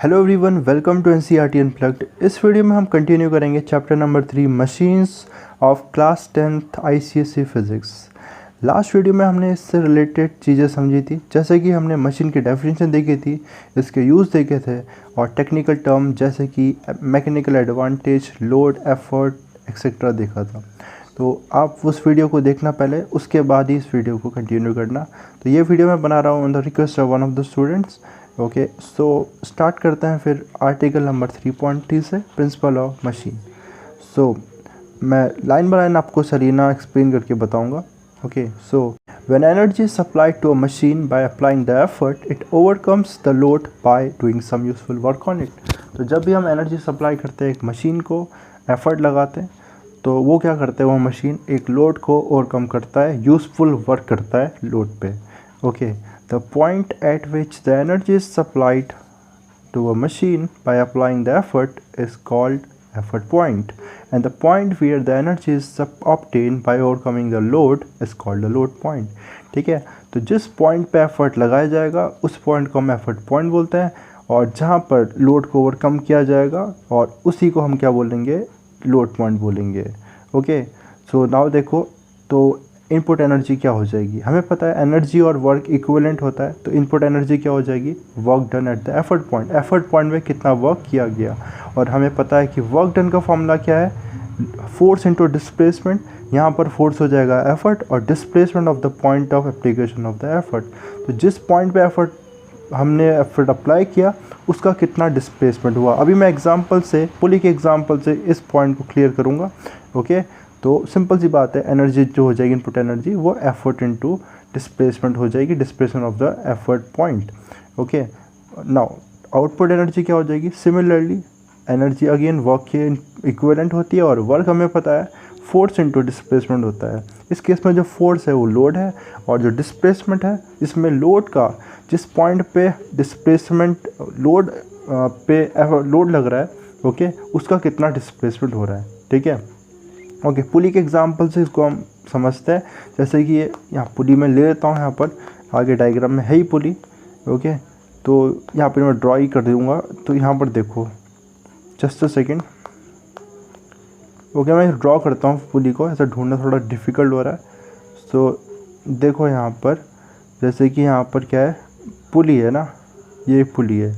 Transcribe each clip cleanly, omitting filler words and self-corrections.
Hello everyone, welcome to NCERT unplugged. इस video में हम कंटिन्यू करेंगे chapter number 3 machines of class 10th ICSE physics. Last video में हमने इससे रिलेटेड चीज़ें समझी थी, जैसे कि हमने मशीन की डेफिनेशन देखी थी, इसके यूज़ देखे थे और टेक्निकल टर्म जैसे कि mechanical advantage, load, effort etcetera देखा था। तो आप उस वीडियो को देखना पहले, उसके बाद ही इस वीडियो को कंटिन्यू करना। तो ये वीडियो मैं बना रहा हूँ on the request of one of the students. Okay, so start करते हैं फिर आर्टिकल नंबर 3.3 से, प्रिंसिपल ऑफ मशीन। सो मैं लाइन बाय लाइन आपको सलीना एक्सप्लेन करके बताऊंगा। Okay, so when energy is supplied to a machine by applying the effort, it overcomes the load by doing some useful work on it. तो जब भी हम energy supply करते हैं एक मशीन को, एफर्ट लगाते हैं, तो वो क्या करते हैं, वो मशीन एक लोड को ओवरकम करता है, यूजफुल वर्क करता है लोड पे। Okay, the point at which the energy is supplied to a machine by applying the effort is called effort point, and the point where the energy is obtained by overcoming the load is called the load point। ठीक है, तो जिस point पे effort लगाया जाएगा उस point को हम एफर्ट पॉइंट बोलते हैं, और जहाँ पर लोड को ओवरकम किया जाएगा और उसी को हम क्या बोलेंगे, लोड पॉइंट बोलेंगे। ओके, सो नाउ देखो, तो इनपुट एनर्जी क्या हो जाएगी, हमें पता है एनर्जी और वर्क इक्विवेलेंट होता है, तो इनपुट एनर्जी क्या हो जाएगी, work done at the effort point. Effort point में कितना वर्क किया गया, और हमें पता है कि वर्क डन का फॉर्मूला क्या है, फोर्स इनटू डिस्प्लेसमेंट। यहाँ पर फोर्स हो जाएगा एफर्ट और displacement of the point of application of the effort. तो जिस पॉइंट पे हमने एफर्ट अप्लाई किया उसका कितना डिस्प्लेसमेंट हुआ। अभी मैं एग्जांपल से, पुली के एग्जांपल से इस पॉइंट को क्लियर करूँगा। ओके, तो सिंपल सी बात है, एनर्जी जो हो जाएगी इनपुट एनर्जी, वो एफर्ट इनटू डिस्प्लेसमेंट हो जाएगी, displacement of the effort point. Okay, now output energy क्या हो जाएगी, सिमिलरली एनर्जी अगेन वर्क के इक्विवेलेंट होती है, और वर्क हमें पता है फोर्स इनटू डिस्प्लेसमेंट होता है। इस केस में जो फोर्स है वो लोड है, और जो डिस्प्लेसमेंट है इसमें लोड का, जिस पॉइंट पे डिस्प्लेसमेंट लोड लोड लग रहा है, ओके, उसका कितना डिस्प्लेसमेंट हो रहा है। ठीक है, ओके, पुली के एग्जांपल से इसको हम समझते हैं। जैसे कि ये यहाँ पुली में ले लेता हूँ, यहाँ पर आगे डायग्राम में है ही पुली। ओके, तो यहाँ पर मैं ड्रॉ ही कर दूँगा। तो यहाँ पर देखो, जस्ट अ सेकेंड। ओके, मैं ड्रॉ करता हूँ पुली को, ऐसा ढूंढना थोड़ा डिफ़िकल्ट हो रहा है। सो देखो यहाँ पर, जैसे कि यहाँ पर क्या है, पुली है ना, ये पुली है।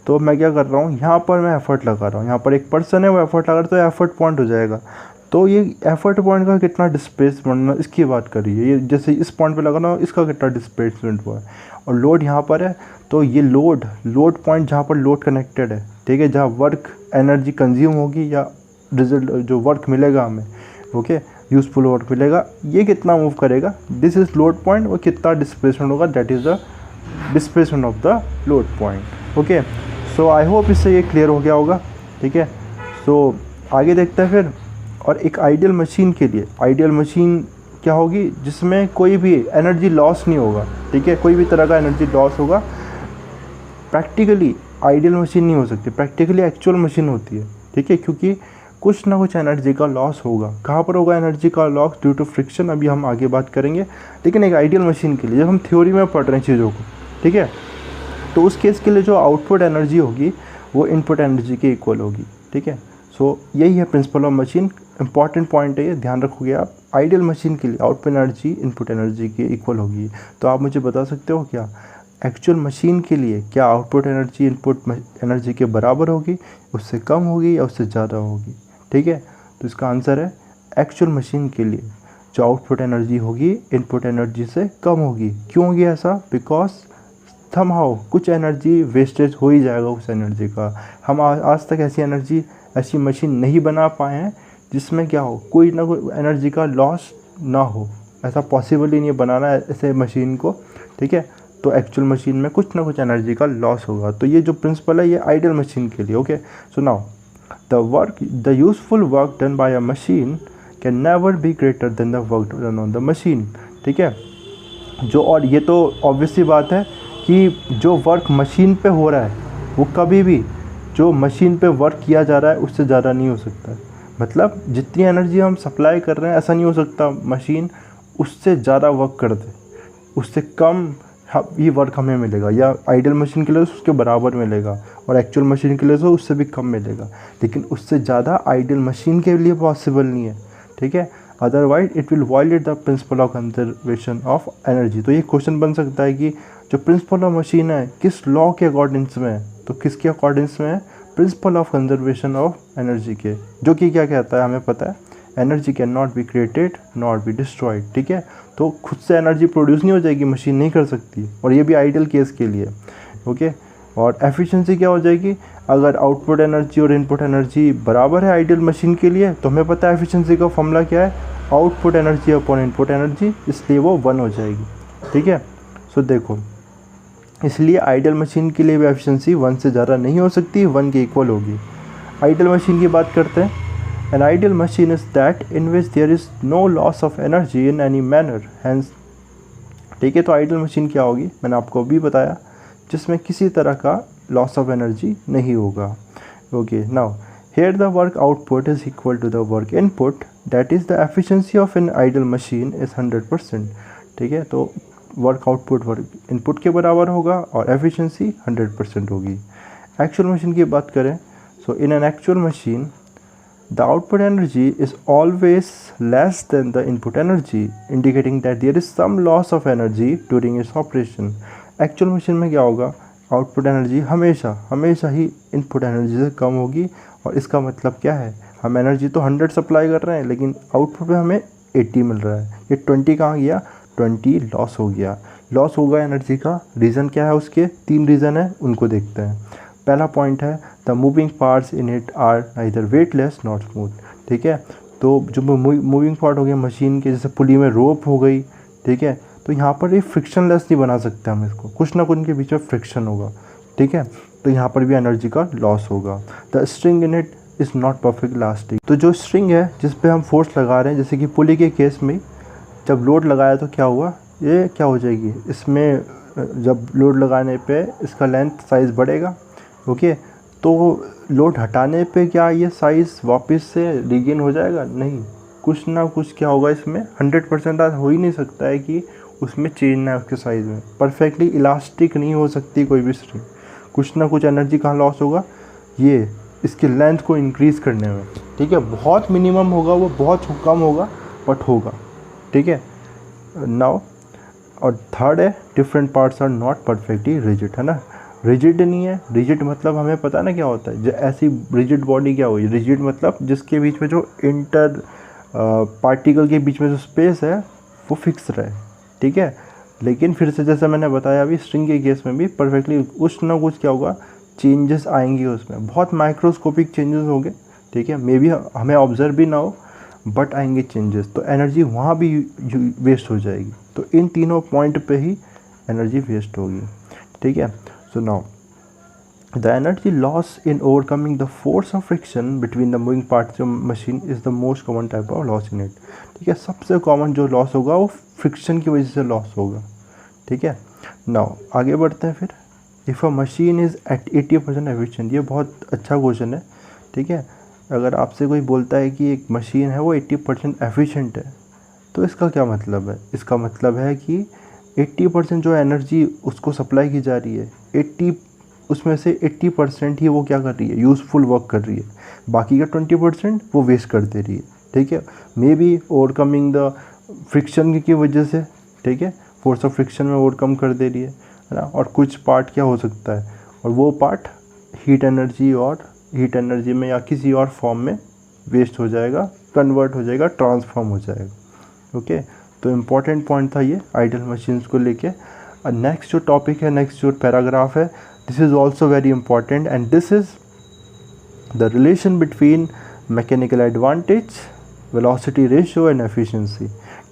तो मैं क्या कर रहा हूँ, यहाँ पर मैं एफर्ट लगा रहा हूँ, यहाँ पर एक पर्सन है वो एफर्ट लगा रहा है, तो एफर्ट पॉइंट हो जाएगा। तो ये एफर्ट पॉइंट का कितना डिस्प्लेसमेंट, इसकी बात करिए, ये जैसे इस पॉइंट पे लगाना हो, इसका कितना डिस्प्लेसमेंट हुआ है। और लोड यहाँ पर है, तो ये लोड पॉइंट जहाँ पर लोड कनेक्टेड है, ठीक है, जहाँ वर्क एनर्जी कंज्यूम होगी या रिजल्ट जो वर्क मिलेगा हमें, ओके, यूजफुल वर्क मिलेगा, ये कितना मूव करेगा, दिस इज़ लोड पॉइंट। और कितना डिस्प्लेसमेंट होगा, that is the displacement of the load point. Okay, so I hope इससे ये क्लियर हो गया होगा। ठीक है, सो आगे देखते हैं फिर। और एक आइडियल मशीन के लिए, आइडियल मशीन क्या होगी, जिसमें कोई भी एनर्जी लॉस नहीं होगा। ठीक है, कोई भी तरह का एनर्जी लॉस होगा, प्रैक्टिकली आइडियल मशीन नहीं हो सकती, प्रैक्टिकली एक्चुअल मशीन होती है। ठीक है, क्योंकि कुछ ना कुछ एनर्जी का लॉस होगा। कहाँ पर होगा एनर्जी का लॉस, ड्यू टू फ्रिक्शन, अभी हम आगे बात करेंगे। लेकिन एक आइडियल मशीन के लिए, जब हम थ्योरी में पढ़ रहे हैं चीज़ों को, ठीक है, तो उस केस के लिए जो आउटपुट एनर्जी होगी वो इनपुट एनर्जी के इक्वल होगी। ठीक है, सो यही है principle of machine. Important point है ये, ध्यान रखोगे आप। आइडियल मशीन के लिए आउटपुट एनर्जी इनपुट एनर्जी के इक्वल होगी। तो आप मुझे बता सकते हो क्या एक्चुअल मशीन के लिए क्या आउटपुट एनर्जी इनपुट एनर्जी के बराबर होगी, उससे कम होगी या उससे ज़्यादा होगी। ठीक है, तो इसका आंसर है एक्चुअल मशीन के लिए जो आउटपुट एनर्जी होगी इनपुट एनर्जी से कम होगी। क्यों होगी ऐसा, बिकॉज समहाउ कुछ एनर्जी वेस्टेज हो ही जाएगा उस एनर्जी का। हम आज तक ऐसी मशीन नहीं बना पाए हैं जिसमें क्या हो, कोई ना कोई एनर्जी का लॉस ना हो। ऐसा पॉसिबल ही नहीं है बनाना ऐसे मशीन को। ठीक है, तो एक्चुअल मशीन में कुछ ना कुछ एनर्जी का लॉस होगा। तो ये जो प्रिंसिपल है ये आइडियल मशीन के लिए। Okay, so now the useful work done by a machine can never be greater than the work done on the machine. ठीक है, जो, और ये तो ऑब्वियस सी बात है कि जो वर्क मशीन पे हो रहा है वो कभी भी जो मशीन पे वर्क किया जा रहा है उससे ज़्यादा नहीं हो सकता। मतलब जितनी एनर्जी हम सप्लाई कर रहे हैं, ऐसा नहीं हो सकता मशीन उससे ज़्यादा वर्क कर दे, उससे कम ये वर्क हमें मिलेगा, या आइडियल मशीन के लिए उसके बराबर मिलेगा और एक्चुअल मशीन के लिए तो उससे भी कम मिलेगा, लेकिन उससे ज़्यादा आइडियल मशीन के लिए पॉसिबल नहीं है, ठीक है। Otherwise it will violate the principle of conservation of energy. तो ये क्वेश्चन बन सकता है कि जो प्रिंसिपल ऑफ मशीन है किस लॉ के अकॉर्डिंग्स में है, तो किसके अकॉर्डिंग्स में है, principle of conservation of energy के, जो कि क्या कहता है हमें पता है, energy can not be created not be destroyed, ठीक है। तो खुद से एनर्जी प्रोड्यूस नहीं हो जाएगी, मशीन नहीं कर सकती, और ये भी आइडियल केस के लिए, ओके। और एफिशिएंसी क्या हो जाएगी, अगर आउटपुट एनर्जी और इनपुट एनर्जी बराबर है आइडियल मशीन के लिए, तो हमें पता है एफिशिएंसी का फॉर्मूला क्या है, output energy upon input energy, इसलिए वो 1 हो जाएगी, ठीक है। सो देखो, इसलिए आइडियल मशीन के लिए भी एफिशिएंसी 1 से ज़्यादा नहीं हो सकती, 1 के इक्वल होगी। आइडियल मशीन की बात करते हैं। An ideal machine is that in which there is no loss of energy in any manner, hence, ठीक है। तो आइडियल मशीन क्या होगी, मैंने आपको अभी बताया, जिसमें किसी तरह का लॉस ऑफ एनर्जी नहीं होगा, okay. Now here the work output is equal to the work input, that is the efficiency of an ideal machine is 100%, ठीक है। तो वर्क आउटपुट वर्क इनपुट के बराबर होगा और एफिशिएंसी 100% होगी। एक्चुअल मशीन की बात करें, so in an actual machine the output energy is always less than the input energy, indicating that there is some loss of energy during its operation. Actual machine में क्या होगा, output energy हमेशा ही input energy से कम होगी, और इसका मतलब क्या है, हम एनर्जी तो 100 सप्लाई कर रहे हैं, लेकिन आउटपुट में हमें 80 मिल रहा है। ये 20 कहाँ गया, 20 लॉस हो गया। लॉस होगा एनर्जी का, रीज़न क्या है, उसके 3 रीज़न है, उनको देखते हैं। पहला पॉइंट है the moving parts in it are neither weightless not smooth, ठीक है। तो जो मूविंग पार्ट हो गया मशीन के, जैसे पुली में रोप हो गई, ठीक है, तो यहाँ पर ये फ्रिक्शनलेस नहीं बना सकते हम इसको, कुछ ना कुछ इनके बीच में फ्रिक्शन होगा, ठीक है। तो यहाँ पर भी एनर्जी का लॉस होगा। The string in it is not perfect elastic, तो जो स्ट्रिंग है जिस पे हम फोर्स लगा रहे हैं, जैसे कि पुली के केस में जब लोड लगाया तो क्या हुआ, ये क्या हो जाएगी, इसमें जब लोड लगाने पे इसका लेंथ साइज़ बढ़ेगा, ओके। तो लोड हटाने पे क्या ये साइज़ वापस से रिगेन हो जाएगा, नहीं, कुछ ना कुछ क्या होगा इसमें, 100% हो ही नहीं सकता है कि उसमें चेंज ना है उसके साइज़ में, परफेक्टली इलास्टिक नहीं हो सकती कोई भी स्ट्रिंग, कुछ ना कुछ एनर्जी कहाँ लॉस होगा, ये इसकी लेंथ को इंक्रीज़ करने में, ठीक है। बहुत मिनिमम होगा वो, बहुत कम होगा, बट होगा, ठीक है। नाउ और थर्ड है different parts are not perfectly rigid, है ना, रिजिड नहीं है। रिजिड मतलब हमें पता ना क्या होता है, जो ऐसी रिजिड बॉडी क्या हुई, रिजिड मतलब जिसके बीच में जो इंटर पार्टिकल के बीच में जो स्पेस है वो फिक्स रहे, ठीक है। लेकिन फिर से जैसे मैंने बताया अभी, स्ट्रिंग के केस में भी परफेक्टली कुछ ना कुछ क्या होगा, चेंजेस आएंगे उसमें, बहुत माइक्रोस्कोपिक चेंजेस होंगे, ठीक है। मे बी हमें ऑब्जर्व भी ना हो, बट आएंगे चेंजेस, तो एनर्जी वहाँ भी वेस्ट हो जाएगी। तो इन तीनों पॉइंट पे ही एनर्जी वेस्ट होगी, ठीक है। So now, the energy loss in overcoming the force of friction between the moving parts of machine is the most common type of loss in it, ठीक है। सबसे कॉमन जो लॉस होगा वो फ्रिक्शन की वजह से लॉस होगा, ठीक है। नाउ आगे बढ़ते हैं फिर। If a machine is at 80% efficient, ये बहुत अच्छा क्वेश्चन है, ठीक है। अगर आपसे कोई बोलता है कि एक मशीन है वो 80% एफिशिएंट है, तो इसका क्या मतलब है, इसका मतलब है कि 80% जो एनर्जी उसको सप्लाई की जा रही है, 80 उसमें से 80% ही वो क्या कर रही है, यूज़फुल वर्क कर रही है, बाकी का 20% वो वेस्ट कर दे रही है, ठीक है। May be overcoming the friction की वजह से, ठीक है, फोर्स ऑफ फ्रिक्शन में ओवरकम कर दे रही है ना। और कुछ पार्ट क्या हो सकता है, और वो पार्ट हीट एनर्जी में या किसी और फॉर्म में वेस्ट हो जाएगा, कन्वर्ट हो जाएगा, ट्रांसफॉर्म हो जाएगा, ओके। तो इम्पॉर्टेंट पॉइंट था ये आइडियल मशीन्स को लेके। नेक्स्ट जो टॉपिक है, नेक्स्ट जो पैराग्राफ है, this is also very important, and this is the relation between mechanical advantage, velocity ratio and efficiency,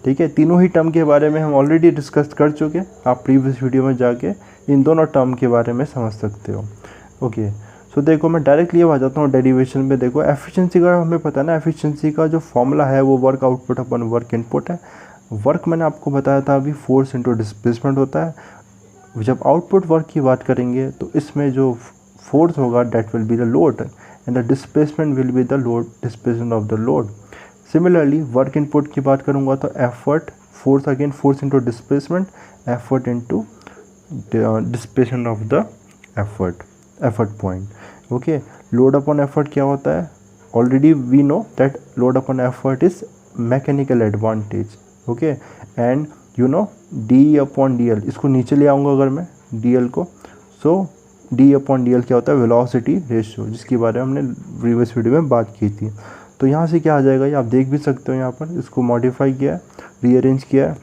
ठीक है। तीनों ही टर्म के बारे में हम ऑलरेडी डिस्कस कर चुके हैं, आप प्रीवियस वीडियो में जाके इन दोनों टर्म के बारे में समझ सकते हो, ओके। सो देखो मैं डायरेक्टली अब आ जाता हूँ डेरिवेशन में। देखो एफिशिएंसी का हमें पता है ना, एफिशिएंसी का जो फॉर्मूला है वो वर्क आउटपुट अपन वर्क इनपुट है। वर्क मैंने आपको बताया था अभी, फोर्स इंटू डिस्प्लेसमेंट होता है। जब आउटपुट वर्क की बात करेंगे तो इसमें जो फोर्स होगा that will be the load, and the displacement will be the load, displacement of the load. Similarly work input की बात करूँगा तो effort, force again force into displacement, effort into displacement of the effort point. Okay, load upon effort क्या होता है? Already we know that load upon effort is mechanical advantage. Okay, and you know D upon D L, इसको नीचे ले आऊँगा अगर मैं D L को, सो डी अपॉन डी एल क्या होता है? वेलोसिटी रेशियो, जिसके बारे में हमने प्रीवियस वीडियो में बात की थी। तो यहाँ से क्या आ जाएगा, ये आप देख भी सकते हो, यहाँ पर इसको मॉडिफाई किया है, रीअरेंज किया है,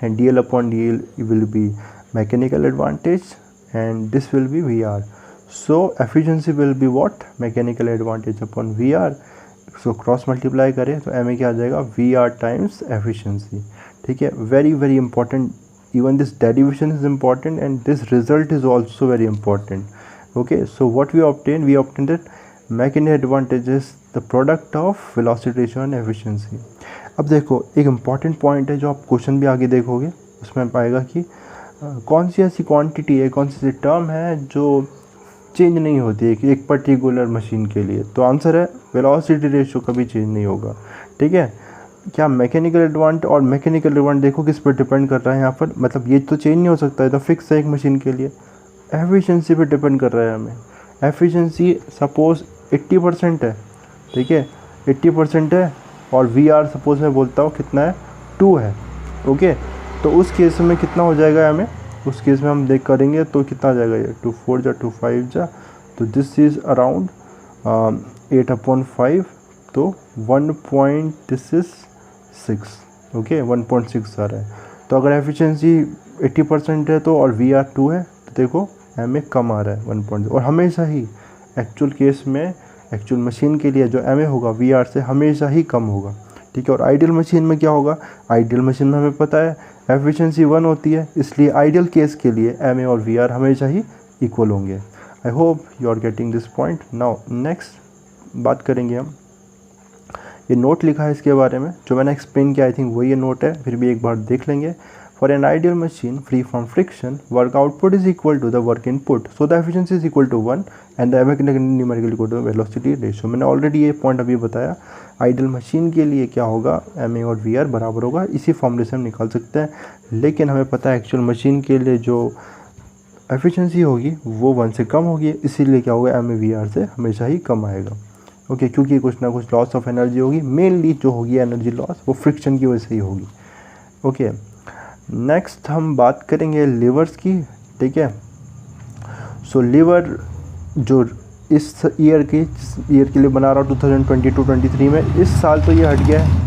and D L upon D L will be mechanical advantage and this will be V R. So efficiency will be what? Mechanical advantage upon V R. So cross multiply करें तो M A क्या आ जाएगा? V R times efficiency. ठीक है, very very important, even this derivation is important and this result is also very important. Okay, so what we obtained that mechanical advantage is the product of velocity ratio and efficiency. अब देखो एक important point है जो आप question भी आगे देखोगे, उसमें पाएगा कि कौन सी ऐसी क्वांटिटी है, कौन सी टर्म है जो चेंज नहीं होती है कि एक पर्टिकुलर मशीन के लिए। तो आंसर है वेलोसिटी रेशियो कभी चेंज नहीं होगा। ठीक है, क्या मैकेनिकल एडवांटेज, और मैकेनिकल एडवांटेज देखो किस पर डिपेंड कर रहा है यहाँ पर, मतलब ये तो चेंज नहीं हो सकता है, तो फिक्स है एक मशीन के लिए। एफिशिएंसी पे डिपेंड कर रहा है हमें। एफिशिएंसी सपोज 80% है, ठीक है 80% है, और वी आर सपोज मैं बोलता हूँ कितना है? 2 है। ओके, तो उस केस में कितना हो जाएगा हमें? उस केस में हम देख करेंगे तो कितना आ जाएगा? ये 2 4 जा 2 5 जा, तो दिस इज़ अराउंड 8/5, तो 1. This is 6। ओके, 1.6 आ रहा है। तो अगर एफिशिएंसी 80% है तो, और वी आर 2 है, तो देखो एम ए कम आ रहा है 1. और हमेशा ही एक्चुअल केस में, एक्चुअल मशीन के लिए जो एम ए होगा वी आर से हमेशा ही कम होगा। ठीक है, और आइडियल मशीन में क्या होगा? आइडियल मशीन में हमें पता है एफिशिएंसी 1 होती है, इसलिए आइडियल केस के लिए एम ए और वी आर हमेशा ही इक्वल होंगे। I hope you are getting this point. Now next बात करेंगे हम, ये नोट लिखा है इसके बारे में जो मैंने एक्सप्लेन किया, आई थिंक वही ये नोट है, फिर भी एक बार देख लेंगे। For an ideal machine free from friction, work output is equal to the work input, so the efficiency is equal to 1 and the numerical equal to velocity ratio. मैंने ऑलरेडी ये पॉइंट अभी बताया, आइडियल मशीन के लिए क्या होगा? M A और we are बराबर होगा, इसी फॉर्मूले से हम निकाल सकते हैं। लेकिन हमें पता है एक्चुअल मशीन के लिए जो एफिशिएंसी होगी वो 1 से कम होगी, इसीलिए क्या होगा? एम ए वी आर से हमेशा ही कम आएगा। ओके, क्योंकि कुछ ना कुछ लॉस ऑफ एनर्जी होगी, मेनली जो होगी एनर्जी लॉस वो फ्रिक्शन की वजह से ही होगी। ओके, नेक्स्ट हम बात करेंगे लीवर्स की। ठीक है, सो लीवर जो इस ईयर के लिए बना रहा हूँ 2022-23 में, इस साल तो ये हट गया है,